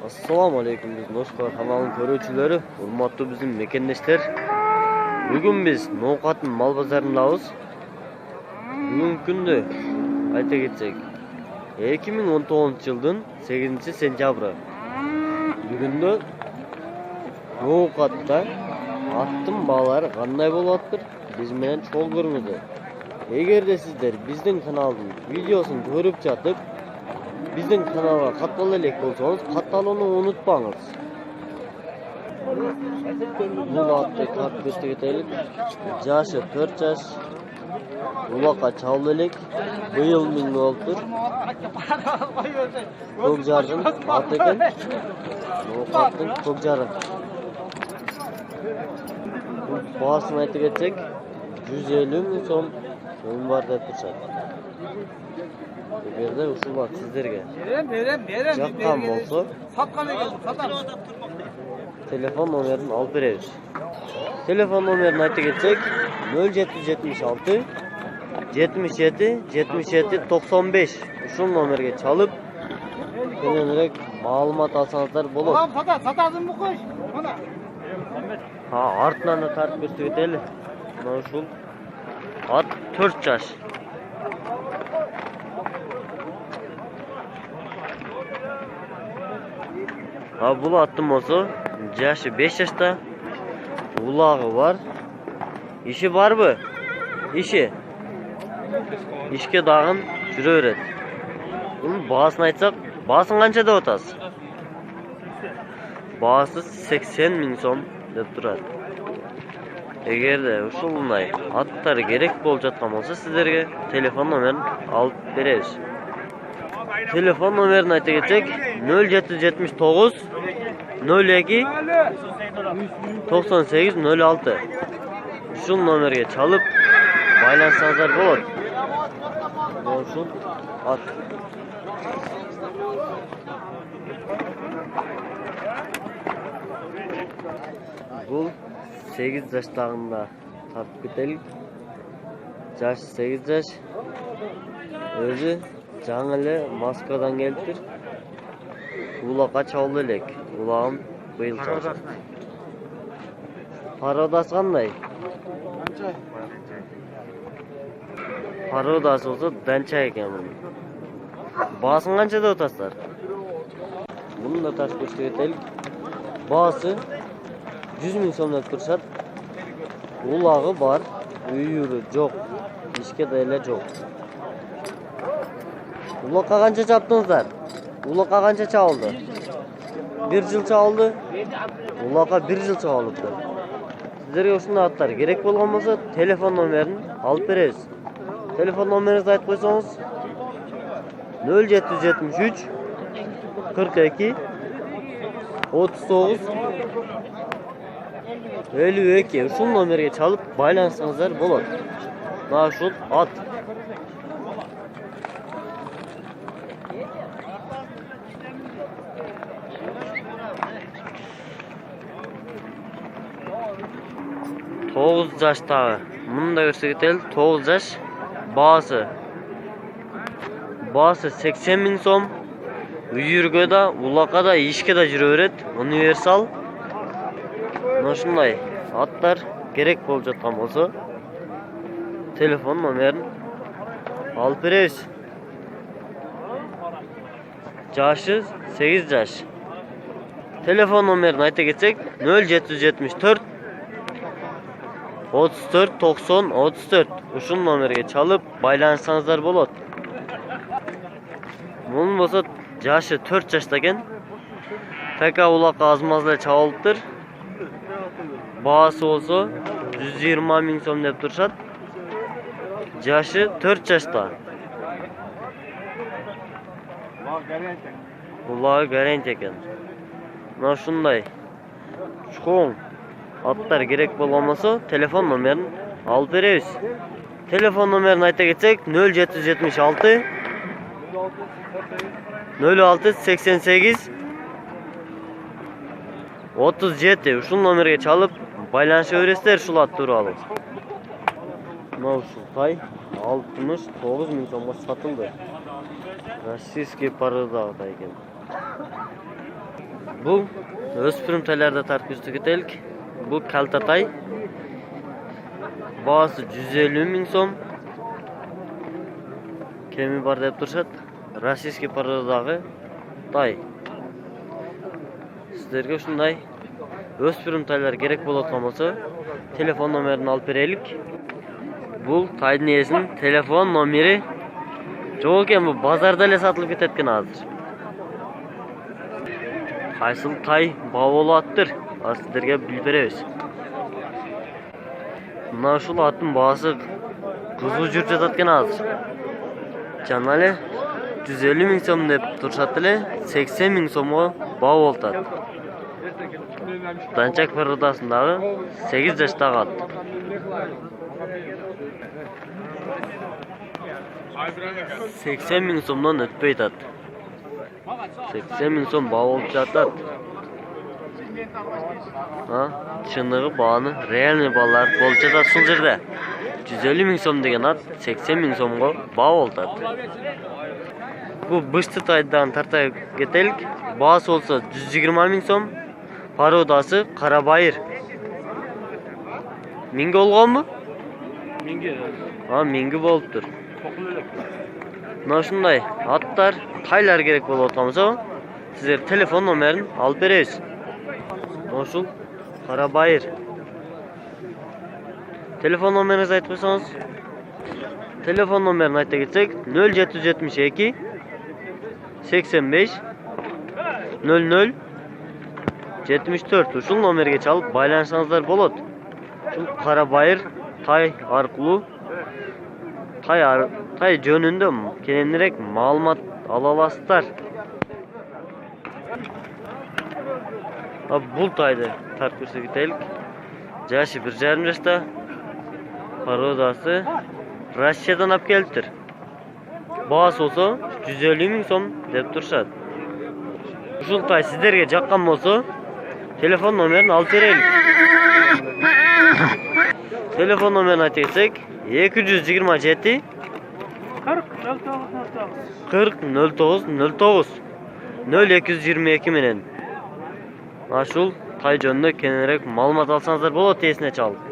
Assalamu alaikum biz Noskar kanalının görүүчүлөрү, урматтуу биздин мекендештер. Бүгүн биз Ноокаттын мал базарындабыз. Бүгүнкү күндө айта кетсек, 2019-жылдын 8-сентябры. Бүгүндө Ноокатта аттын баалары кандай болуп атыр? Биз менен чогуу көрүңүздөр. Эгерде сиздер биздин каналдын видеосун көрүп жатып, биздин каналга каттала элек болсоңуз, катталууну унутпаңыз. Бул атты тартып көрсөтөлүк. Жашы 4 жаш. Улакка чалып элек. Быйыл миң болуптур. Көк жардын аты экен. Ноокаттын көк жары. Баасын айта кетсек, 150 миң сом бар деп турушат. Эгерде ушул ат сиздерге жаккан болсо, телефон номерин алып беребиз. Телефон номерин айта кетсек, 0776 77 77 95. Ушул номерге чалып, кененирээк маалымат алсаңыздар болот. Сатасың букуш. Мына. Артынан да тартып көрсөтөлү. Мына ушул ат 4 жаш. Бул аттын болсо, жашы 5 жашта, улагы бар. Иши барбы? Иши. Ишке дагын жүрө берет. Бунун баасын айтсак, баасын канча деп атасыз? Баасы 80 миң сом деп турат. Эгерде ушундай аттар керек болуп жаткан болсо, сиздерге телефон номерин алып беребиз. Телефон номерин айта кетсек, 0779 02 98 06. Ушул номерге чалып байланышсаңыздар болот. Ушул ат. Бул 8 жаштагында тартып кетелик. Жашы 8 жаш. Өзү жаңы эле Москвадан келиптир. Улакка чалып элек. Улагым быйыл чалышат. Пародасы кандай? Пародасы болсо данча экен бул. Баасын канча деп атасыздар? Муну да тартып көрсөтөлүк. Баасы 100 миң сом деп турушат. Улагы бар, үйүрү жок, ишке да эле жок. Улакка канча чаптыңыздар? Улакка канча чабылды? 1 жыл чабылды. Улакка 1 жыл чабылыптыр. Сиздерге ушундай аттар керек болгон болсо, телефон номерин алып беребиз. Телефон номеринизди айтып койсоңуз, 0773 42 39 52. Ушул номерге чалып байланышсаңыздар болот. Мына ушул ат. Тоғыз жаштагы. Муну да көрсөтөлүк. 9 жаш. Баасы 80 миң сом. Үйүргө да, улакка да, ишке да жүрө берет. Универсал. Ушундай аттар керек болуп жаткан болсо, телефон номерин алып беребиз. Жашы 8 жаш. Телефон номерин айта кетсек, 0774 34 90 34. Ушул номерге чалып байланышсаңыздар болот. Мунун болсо жашы 4 жашта экен. Така улакка аз-маз эле чабылыптыр. Баасы болсо 120 миң сом деп турушат. Жашы 4 жашта. Улагы гарантия экен. Мына ушундай чоң аттар керек болгон болсо, телефон номерин алып беребиз. Телефон номерин айта кетсек, 0776 06 88 37. Ушул номерге чалып байланыша бересиздер ушул ат тууралуу. Мына ушул тай 69 миң сомго сатылды. Российский пародага тай экен. Bu o'spirim taylarda tarqatib ketaylik. Bu kalta tay. Bahası 150 ming so'm. Kemi bar deb turishadi. Rossiyskiy parodagi tay. Sizlarga shunday o'spirim taylar kerak bo'ladigan bo'lsa, telefon nomerini olib beraylik. Bu tayning esin telefon nomeri yo'q ekan, bu bozorda ele sotilib ketayotgan hozir. Qaysil tay bavolatdir? Sizlarga bilib beramiz. Mana shu atning bahasi qiziq yurib жататkan hozir. Janali 150 ming so'm deb turishadi, 80 ming so'mga bavoltadi. Danchak parodasındagi 8 yoshdagi at. 80 ming so'mdan o'tib aytadi. 80 ming so'm bavolib жатады. Ha, chiniga bani realniy bolalar bo'lib жатады shu yerda. 150 ming so'm degan at 80 ming so'mga bavoltadi. Bu bishti taydan tartib ketaylik. Bahası olsa 120 ming so'm. Parodasi Qarabayir. Mingi olganmi? Mingi. Ha, mingi bo'libdir. Mana shunday atlar, taylar kerak bo'ladigan bo'lsa, sizlar telefon nomerini olib berasiz. Mana shu Qarabayir. Telefon nomeringizni aytib qo'ysangiz. Telefon nomerini aytib ketsak 0772 85 00 74 ushul nomerga chalib baylanishingizlar bo'ladi. Shu Qarabayir tay orqali tay jönünde kenendirek ma'lumot ola olasizlar. Bu tayda tarqatib ketaylik. Yaşı 1,5 yoshda. Parodasi Rossiyadan olib kelibdir. Bahası olsa 150 ming so'm deb turishadi. Ushul tay sizlarga yoqqan bo'lsa, telefon nomerini olib beraylik. Telefon nomerini aytsak 227 40 09 09 0222 menen. Ashul tay jönünde kenendirek ma'lumot olsangizlar bo'ladi, tesine chalib.